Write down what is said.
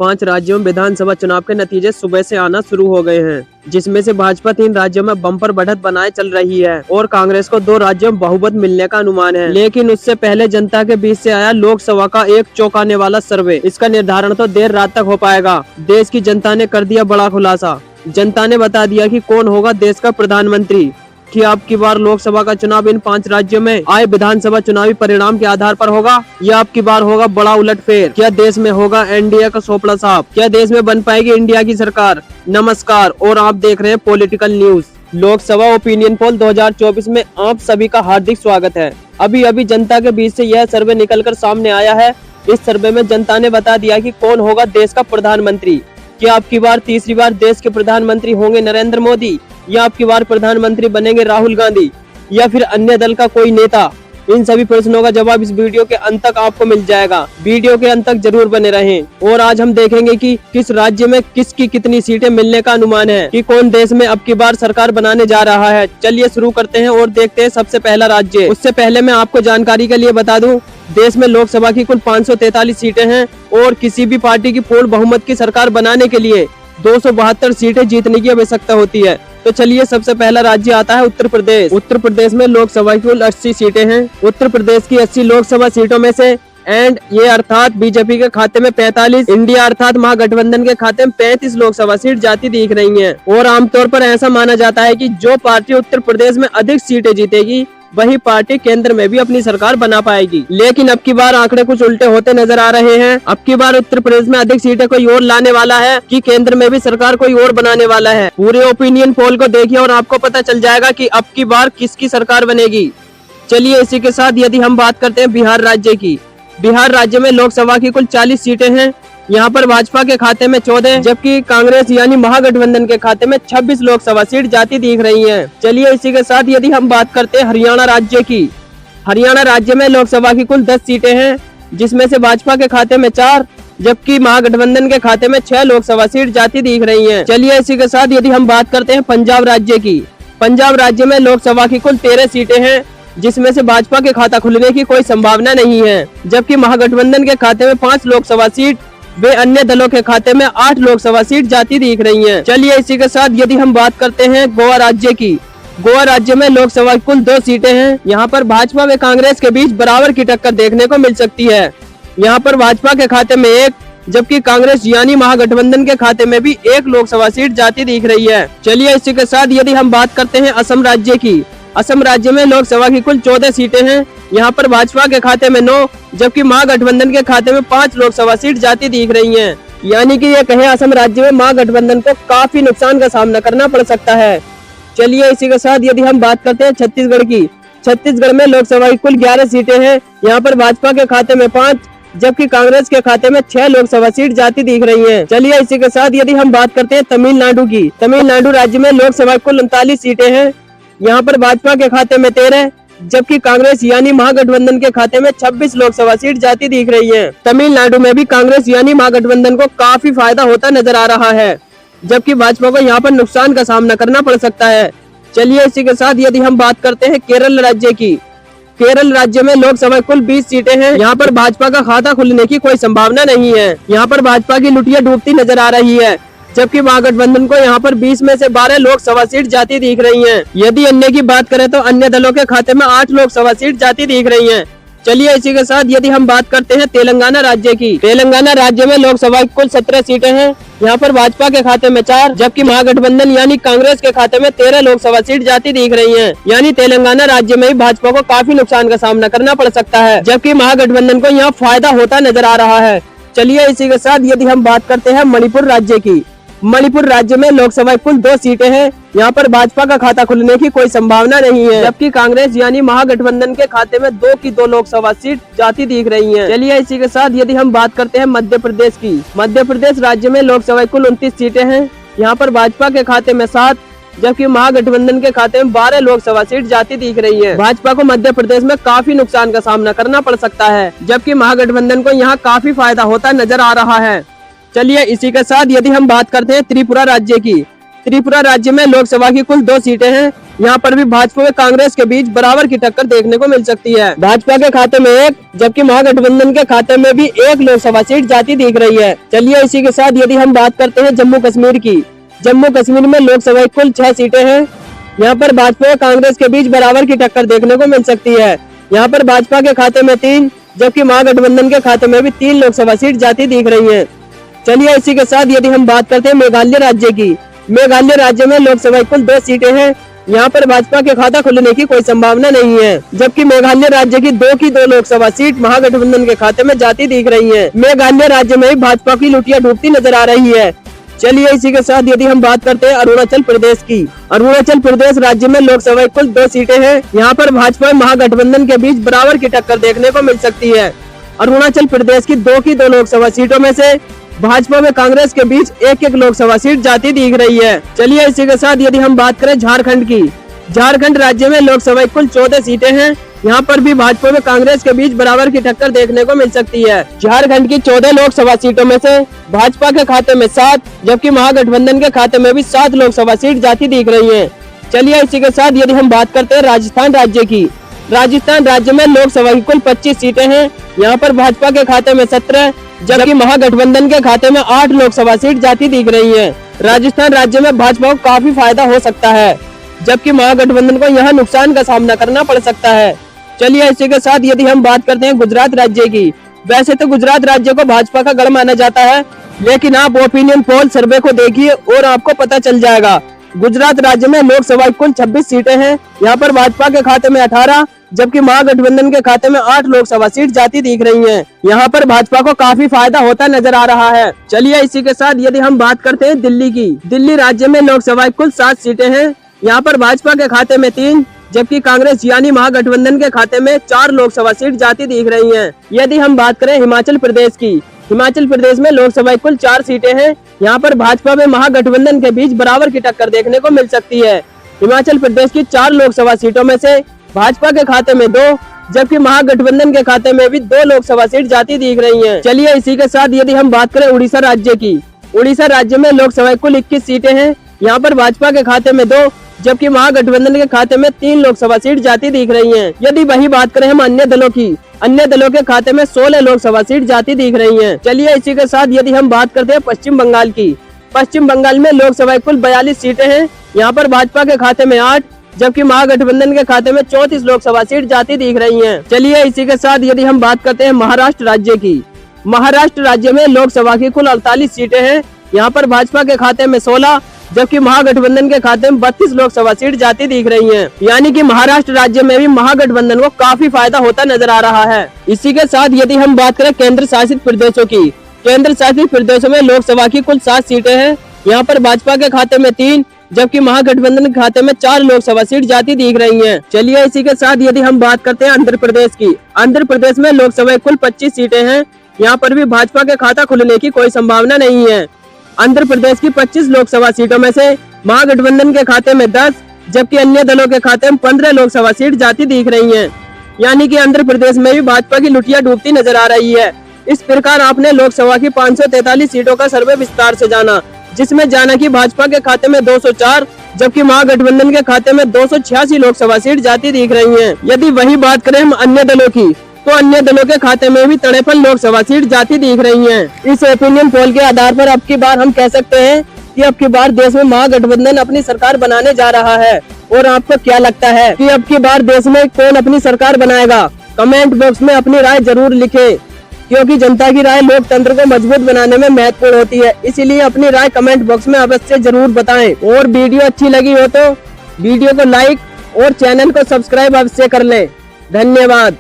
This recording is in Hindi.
5 राज्यों में विधानसभा चुनाव के नतीजे सुबह से आना शुरू हो गए हैं, जिसमें से भाजपा 3 राज्यों में बम्पर बढ़त बनाए चल रही है और कांग्रेस को 2 राज्यों में बहुमत मिलने का अनुमान है। लेकिन उससे पहले जनता के बीच से आया लोकसभा का एक चौंकाने वाला सर्वे। इसका निर्धारण तो देर रात तक हो पाएगा। देश की जनता ने कर दिया बड़ा खुलासा। जनता ने बता दिया कि कौन होगा देश का प्रधानमंत्री। कि अब की बार लोकसभा का चुनाव इन 5 राज्यों में आए विधानसभा चुनावी परिणाम के आधार पर होगा या अब की बार होगा बड़ा उलटफेर। क्या देश में होगा एनडीए का सोपड़ा साहब? क्या देश में बन पाएगी इंडिया की सरकार? नमस्कार और आप देख रहे हैं political news. Lok Sabha opinion poll 2024 में आप सभी का हार्दिक स्वागत है। अभी जनता के बीच से यह सर्वे निकलकर सामने आया है। इस सर्वे में जनता ने बता दिया कि कौन होगा देश का प्रधानमंत्री। क्या अब की बार तीसरी बार देश के प्रधानमंत्री होंगे नरेंद्र मोदी या अब की बार प्रधानमंत्री बनेंगे राहुल गांधी या फिर अन्य दल का कोई नेता? इन सभी प्रश्नों का जवाब इस वीडियो के अंत तक आपको मिल जाएगा। वीडियो के अंत तक जरूर बने रहें। और आज हम देखेंगे कि किस राज्य में किसकी कितनी सीटें मिलने का अनुमान है, कि कौन देश में अब की बार सरकार बनाने जा रहा है। चलिए शुरू करते हैं और देखते हैं सबसे पहला राज्य। उससे पहले मैं आपको जानकारी के लिए बता दूं, देश में लोकसभा की कुल 543 सीटें हैं और किसी भी पार्टी की पूर्ण बहुमत की सरकार बनाने के लिए 272 सीटें जीतने की आवश्यकता होती है। तो चलिए सबसे पहला राज्य आता है उत्तर प्रदेश। उत्तर प्रदेश में लोकसभा की कुल 80 सीटें हैं। उत्तर प्रदेश की 80 लोकसभा सीटों में से एंड ये अर्थात बीजेपी के खाते में 45, इंडिया अर्थात महागठबंधन के खाते में 35 लोकसभा सीट जाती दिख रही हैं। और आमतौर पर ऐसा माना जाता है कि जो पार्टी उत्तर प्रदेश में अधिक सीटें जीतेगी वही पार्टी केंद्र में भी अपनी सरकार बना पाएगी। लेकिन अब की बार आंकड़े कुछ उल्टे होते नजर आ रहे हैं। अब की बार उत्तर प्रदेश में अधिक सीटें कोई और लाने वाला है कि केंद्र में भी सरकार कोई और बनाने वाला है। पूरे ओपिनियन पोल को देखिए और आपको पता चल जाएगा कि अब की बार किसकी सरकार बनेगी। चलिए इसी के साथ यदि हम बात करते हैं बिहार राज्य की। बिहार राज्य में लोकसभा की कुल 40 सीटें हैं। यहाँ पर भाजपा के खाते में 14 जबकि कांग्रेस यानी महागठबंधन के खाते में 26 लोकसभा सीट जाती दिख रही हैं। चलिए इसी के साथ यदि हम बात करते हैं हरियाणा राज्य की। हरियाणा राज्य में लोकसभा की कुल 10 सीटें हैं, जिसमें से भाजपा के खाते में 4 जबकि महागठबंधन के खाते में 6 लोकसभा सीट जाती दिख रही हैं। चलिए इसी के साथ यदि हम बात करते हैं पंजाब राज्य की। पंजाब राज्य में लोकसभा की कुल 13 सीटें हैं, जिसमें से भाजपा के खाता खुलने की कोई संभावना नहीं है, जबकि महागठबंधन के खाते में 5 लोकसभा सीट वे अन्य दलों के खाते में 8 लोकसभा सीट जाती दिख रही हैं। चलिए इसी के साथ यदि हम बात करते हैं गोवा राज्य की। गोवा राज्य में लोकसभा की कुल 2 सीटें हैं। यहाँ पर भाजपा व कांग्रेस के बीच बराबर की टक्कर देखने को मिल सकती है। यहाँ पर भाजपा के खाते में 1 जबकि कांग्रेस यानी महागठबंधन के खाते में भी 1 लोकसभा सीट जाती दिख रही है। चलिए इसी के साथ यदि हम बात करते हैं असम राज्य की। असम राज्य में लोकसभा की कुल 14 सीटें हैं। यहाँ पर भाजपा के खाते में 9 जबकि महागठबंधन के खाते में 5 लोकसभा सीट जाती दिख रही हैं। यानी कि ये कहें असम राज्य में महागठबंधन को काफी नुकसान का सामना करना पड़ सकता है। चलिए इसी के साथ यदि हम बात करते हैं छत्तीसगढ़ की। छत्तीसगढ़ में लोकसभा की कुल 11 सीटें हैं। यहाँ पर भाजपा के खाते में 5 जबकि कांग्रेस के खाते में 6 लोकसभा सीट जाती दिख रही हैं। चलिए इसी के साथ यदि हम बात करते हैं तमिलनाडु की। तमिलनाडु राज्य में लोकसभा कुल 39 सीटें हैं। यहाँ पर भाजपा के खाते में 13 जबकि कांग्रेस यानी महागठबंधन के खाते में 26 लोकसभा सीट जाती दिख रही हैं। तमिलनाडु में भी कांग्रेस यानी महागठबंधन को काफी फायदा होता नजर आ रहा है, जबकि भाजपा को यहाँ पर नुकसान का सामना करना पड़ सकता है। चलिए इसी के साथ यदि हम बात करते हैं केरल राज्य की। केरल राज्य में लोकसभा कुल 20 सीटें हैं। यहाँ पर भाजपा का खाता खुलने की कोई संभावना नहीं है। यहाँ पर भाजपा की लुटिया डूबती नजर आ रही है, जबकि महागठबंधन को यहाँ पर 20 में से 12 लोकसभा सीट जाती दिख रही हैं। यदि अन्य की बात करें तो अन्य दलों के खाते में 8 लोकसभा सीट जाती दिख रही हैं। चलिए इसी के साथ यदि हम बात करते हैं तेलंगाना राज्य की। तेलंगाना राज्य में लोकसभा की कुल 17 सीटें हैं। यहाँ पर भाजपा के खाते में 4 जबकि महागठबंधन यानी कांग्रेस के खाते में 13 लोकसभा सीट जाती दिख रही हैं। यानी तेलंगाना राज्य में ही भाजपा को काफी नुकसान का सामना करना पड़ सकता है, जबकि महागठबंधन को यहाँ फायदा होता नजर आ रहा है। चलिए इसी के साथ यदि हम बात करते हैं मणिपुर राज्य की। मणिपुर राज्य में लोकसभा कुल 2 सीटें हैं। यहाँ पर भाजपा का खाता खुलने की कोई संभावना नहीं है, जबकि कांग्रेस यानी महागठबंधन के खाते में 2 की 2 लोकसभा सीट जाती दिख रही हैं। चलिए इसी के साथ यदि हम बात करते हैं मध्य प्रदेश की। मध्य प्रदेश राज्य में लोकसभा कुल 29 सीटें हैं। यहाँ पर भाजपा के खाते में 7 जबकि महागठबंधन के खाते में 12 लोकसभा सीट जाती दिख रही है। भाजपा को मध्य प्रदेश में काफी नुकसान का सामना करना पड़ सकता है, जबकि महागठबंधन को यहाँ काफी फायदा होता नजर आ रहा है। चलिए इसी के साथ यदि हम बात करते हैं त्रिपुरा राज्य की। त्रिपुरा राज्य में लोकसभा की कुल 2 सीटें हैं। यहाँ पर भी भाजपा व कांग्रेस के बीच बराबर की टक्कर देखने को मिल सकती है। भाजपा के खाते में 1 जबकि महागठबंधन के खाते में भी 1 लोकसभा सीट जाती दिख रही है। चलिए इसी के साथ यदि हम बात करते हैं जम्मू कश्मीर की, जम्मू कश्मीर में लोकसभा कुल 6 सीटें हैं। यहाँ पर भाजपा व कांग्रेस के बीच बराबर की टक्कर देखने को मिल सकती है। यहाँ पर भाजपा के खाते में 3 जबकि महागठबंधन के खाते में भी 3 लोकसभा सीट जाती दिख रही है। चलिए इसी के साथ यदि हम बात करते हैं मेघालय राज्य की, मेघालय राज्य में लोकसभा कुल 2 सीटें हैं। यहाँ पर भाजपा के खाता खुलने की कोई संभावना नहीं है, जबकि मेघालय राज्य की 2 लोकसभा सीट महागठबंधन के खाते में जाती दिख रही है। मेघालय राज्य में भाजपा की लुटिया डूबती नजर आ रही है। चलिए इसी के साथ यदि हम बात करते हैं अरुणाचल प्रदेश की, अरुणाचल प्रदेश राज्य में लोकसभा कुल 2 सीटें हैं। यहाँ पर भाजपा महागठबंधन के बीच बराबर की टक्कर देखने को मिल सकती है। अरुणाचल प्रदेश की 2 लोकसभा सीटों में से भाजपा में कांग्रेस के बीच 1 लोकसभा सीट जाती दिख रही है। चलिए इसी के साथ यदि हम बात करें झारखंड की, झारखंड राज्य में लोकसभा कुल 14 सीटें हैं। यहाँ पर भी भाजपा में कांग्रेस के बीच बराबर की टक्कर देखने को मिल सकती है। झारखंड की 14 लोकसभा सीटों में से भाजपा के खाते में 7 जबकि महागठबंधन के खाते में भी 7 लोकसभा सीट जाती दिख रही है। चलिए इसी के साथ यदि हम बात करते हैं राजस्थान राज्य की, राजस्थान राज्य में लोकसभा की कुल 25 सीटें हैं। यहाँ पर भाजपा के खाते में 17 जबकि महागठबंधन के खाते में 8 लोकसभा सीट जाती दिख रही है। राजस्थान राज्य में भाजपा को काफी फायदा हो सकता है, जबकि महागठबंधन को यहाँ नुकसान का सामना करना पड़ सकता है। चलिए इसी के साथ यदि हम बात करते हैं गुजरात राज्य की, वैसे तो गुजरात राज्य को भाजपा का गढ़ माना जाता है, लेकिन आप ओपिनियन पोल सर्वे को देखिए और आपको पता चल जाएगा। गुजरात राज्य में लोकसभा कुल 26 सीटें हैं। यहाँ पर भाजपा के खाते में 18 जबकि महागठबंधन के खाते में 8 लोकसभा सीट जाती दिख रही हैं। यहाँ पर भाजपा को काफी फायदा होता नजर आ रहा है। चलिए इसी के साथ यदि हम बात करते हैं दिल्ली की, दिल्ली राज्य में लोकसभा कुल 7 सीटें हैं। यहाँ पर भाजपा के खाते में 3 जबकि कांग्रेस यानी महागठबंधन के खाते में 4 लोकसभा सीट जाती दिख रही हैं। यदि हम बात करें हिमाचल प्रदेश की, हिमाचल प्रदेश में लोकसभा कुल 4 सीटें हैं। यहाँ पर भाजपा में महागठबंधन के बीच बराबर की टक्कर देखने को मिल सकती है। हिमाचल प्रदेश की 4 लोकसभा सीटों में से भाजपा के खाते में 2 जबकि महागठबंधन के खाते में भी 2 लोकसभा सीट जाती दिख रही हैं। चलिए इसी के साथ यदि हम बात करें उड़ीसा राज्य की, उड़ीसा राज्य में लोकसभा कुल 21 सीटें हैं। यहाँ पर भाजपा के खाते में 2 जबकि महागठबंधन के खाते में 3 लोकसभा सीट जाती दिख रही हैं। यदि वही बात करें हम अन्य दलों की, अन्य दलों के खाते में 16 लोकसभा सीट जाती दिख रही हैं। चलिए इसी के साथ यदि हम बात करते हैं पश्चिम बंगाल की, पश्चिम बंगाल में लोकसभा कुल 42 सीटें हैं। यहाँ पर भाजपा के खाते में 8 जबकि महागठबंधन के खाते में 34 लोकसभा सीट जाती दिख रही हैं। चलिए इसी के साथ यदि हम बात करते हैं महाराष्ट्र राज्य की, महाराष्ट्र राज्य में लोकसभा की कुल 48 सीटें हैं। यहाँ पर भाजपा के खाते में 16 जबकि महागठबंधन के खाते में 32 लोकसभा सीट जाती दिख रही हैं। यानी कि महाराष्ट्र राज्य में भी महागठबंधन को काफी फायदा होता नजर आ रहा है। इसी के साथ यदि हम बात करें केंद्र शासित प्रदेशों की, केंद्र शासित प्रदेशों में लोकसभा की कुल 7 सीटें हैं। यहाँ पर भाजपा के खाते में 3 जबकि महागठबंधन के खाते में 4 लोकसभा सीट जाती दिख रही हैं। चलिए इसी के साथ यदि हम बात करते हैं आंध्र प्रदेश की, आंध्र प्रदेश में लोकसभा कुल 25 सीटें हैं। यहाँ पर भी भाजपा के खाता खुलने की कोई संभावना नहीं है। आंध्र प्रदेश की 25 लोकसभा सीटों में से महागठबंधन के खाते में 10 जबकि अन्य दलों के खाते में 15 लोकसभा सीट जाती दिख रही हैं। यानी कि आंध्र प्रदेश में भी भाजपा की लुटिया डूबती नजर आ रही है। इस प्रकार आपने लोकसभा की 543 सीटों का सर्वे विस्तार से जाना, जिसमें जाना कि भाजपा के खाते में 204 जबकि महागठबंधन के खाते में 286 लोकसभा सीट जाती दिख रही हैं। यदि वही बात करें हम अन्य दलों की, तो अन्य दलों के खाते में भी 53 लोकसभा सीट जाती दिख रही हैं। इस ओपिनियन पोल के आधार पर अब की बार हम कह सकते हैं कि अब की बार देश में महागठबंधन अपनी सरकार बनाने जा रहा है। और आपको क्या लगता है कि अब की बार देश में कौन अपनी सरकार बनाएगा? कमेंट बॉक्स में अपनी राय जरूर लिखें, क्योंकि जनता की राय लोकतंत्र को मजबूत बनाने में महत्वपूर्ण होती है। इसीलिए अपनी राय कमेंट बॉक्स में अवश्य जरूर बताएं। और वीडियो अच्छी लगी हो तो वीडियो को लाइक और चैनल को सब्सक्राइब अवश्य कर लें। धन्यवाद।